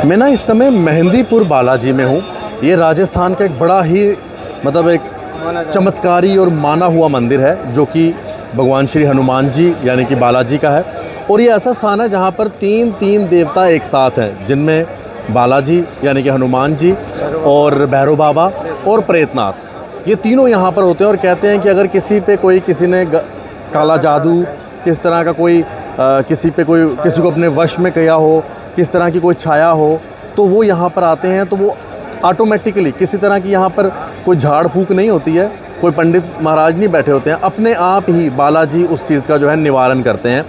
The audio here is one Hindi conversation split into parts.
मैं ना इस समय मेहंदीपुर बालाजी में हूँ। ये राजस्थान का एक बड़ा ही मतलब एक चमत्कारी और माना हुआ मंदिर है, जो कि भगवान श्री हनुमान जी यानी कि बालाजी का है। और ये ऐसा स्थान है जहाँ पर तीन देवता एक साथ हैं, जिनमें बालाजी यानी कि हनुमान जी और भैरव बाबा और प्रेतनाथ, ये तीनों यहाँ पर होते हैं। और कहते हैं कि अगर किसी ने काला जादू, किस तरह का किसी को अपने वश में किया हो, किस तरह की कोई छाया हो, तो वो यहाँ पर आते हैं। तो वो ऑटोमेटिकली किसी तरह की यहाँ पर कोई झाड़ फूक नहीं होती है, कोई पंडित महाराज नहीं बैठे होते हैं, अपने आप ही बालाजी उस चीज़ का जो है निवारण करते हैं।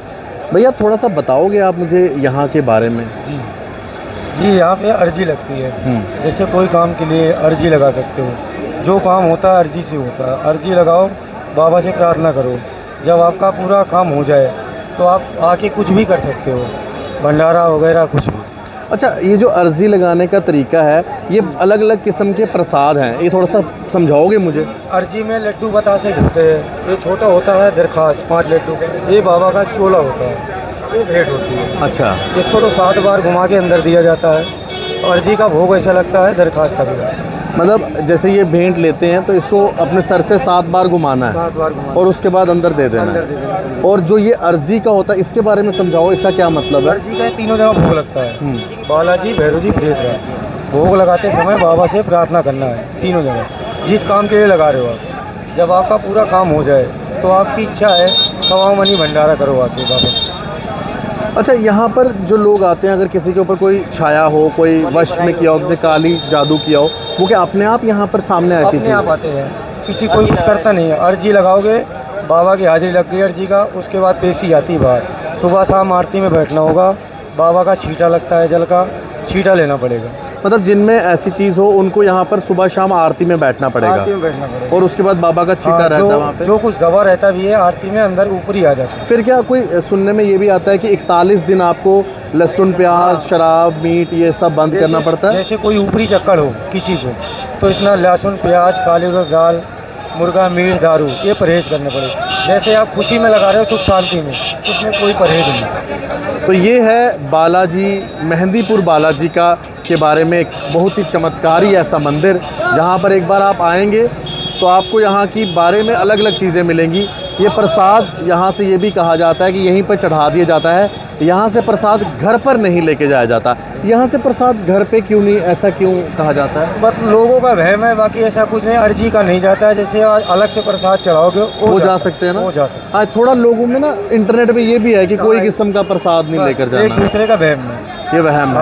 भैया थोड़ा सा बताओगे आप मुझे यहाँ के बारे में? जी, यहाँ पे अर्जी लगती है। जैसे कोई काम के लिए अर्जी लगा सकते हो। जो काम होता है अर्जी से होता है। अर्जी लगाओ, बाबा से प्रार्थना करो। जब आपका पूरा काम हो जाए तो आप आके कुछ भी कर सकते हो, भंडारा वगैरह कुछ भी। अच्छा, ये जो अर्जी लगाने का तरीका है, ये अलग अलग किस्म के प्रसाद हैं, ये थोड़ा सा समझाओगे मुझे? अर्जी में लड्डू बतासे होते हैं। ये छोटा होता है दरखास्त 5 लड्डू का। ये बाबा का चोला होता है, ये भेंट होती है। अच्छा, इसको तो 7 बार घुमा के अंदर दिया जाता है। अर्जी का भोग ऐसा लगता है दरखास्त का भी। मतलब जैसे ये भेंट लेते हैं तो इसको अपने सर से 7 बार घुमाना है 7 बार घुमा और उसके बाद अंदर दे देना है। और जो ये अर्जी का होता है, इसके बारे में समझाओ, इसका क्या मतलब है? अर्जी का तीनों जगह भोग लगता है। बालाजी, भैरव जी, प्रेतनाथ। भोग लगाते समय बाबा से प्रार्थना करना है तीनों जगह, जिस काम के लिए लगा रहे हो आप। जब आपका पूरा काम हो जाए तो आपकी इच्छा है सवा मनी भंडारा करो आके बाबा से। अच्छा, यहाँ पर जो लोग आते हैं, अगर किसी के ऊपर कोई छाया हो, कोई वश में किया हो, जैसे काली जादू किया हो, वो क्या अपने आप यहाँ पर सामने आती है? अपने आप आते हैं, किसी कोई कुछ करता नहीं है। अर्जी लगाओगे, बाबा की हाजिरी लग गई अर्जी का, उसके बाद पेशी आती है बाहर। सुबह शाम आरती में बैठना होगा। बाबा का छींटा लगता है, जल का छींटा लेना पड़ेगा। मतलब जिनमें ऐसी चीज़ हो उनको यहाँ पर सुबह शाम आरती में बैठना पड़ेगा। आरती में बैठना पड़ेगा और उसके बाद बाबा का छींटा रहता है वहाँ पे। जो कुछ दवा रहता भी है आरती में अंदर ऊपर ही आ जाता है। फिर क्या कोई सुनने में ये भी आता है कि 41 दिन आपको लहसुन, प्याज, शराब, मीट ये सब बंद करना पड़ता है? जैसे कोई ऊपरी चक्कर हो किसी को, तो इतना लहसुन, प्याज, काली उड़द दाल, मुर्गा, मीट, दारू ये परहेज करने पड़े। जैसे आप खुशी में लगा रहे हो, सुख शांति में, उसमें कोई परहेज नहीं। तो ये है बालाजी, मेहंदीपुर बालाजी के बारे में एक बहुत ही चमत्कारी ऐसा मंदिर, जहाँ पर एक बार आप आएंगे तो आपको यहाँ की बारे में अलग अलग चीज़ें मिलेंगी। ये प्रसाद यहाँ से ये भी कहा जाता है कि यहीं पर चढ़ा दिया जाता है। यहाँ से प्रसाद घर पर नहीं लेके जाया जाता। यहाँ से प्रसाद घर पे क्यों नहीं, ऐसा क्यों कहा जाता है? बस लोगों का वहम है, बाकी ऐसा कुछ नहीं। अर्जी का नहीं जाता है। जैसे अलग से प्रसाद चढ़ाओगे वो जा सकते हैं ना? वो जा सकते हैं। हाँ, थोड़ा लोगों में ना इंटरनेट पे ये भी है कि कोई किस्म का प्रसाद नहीं लेकर जाना। एक दूसरे का वहम है, ये वहम है।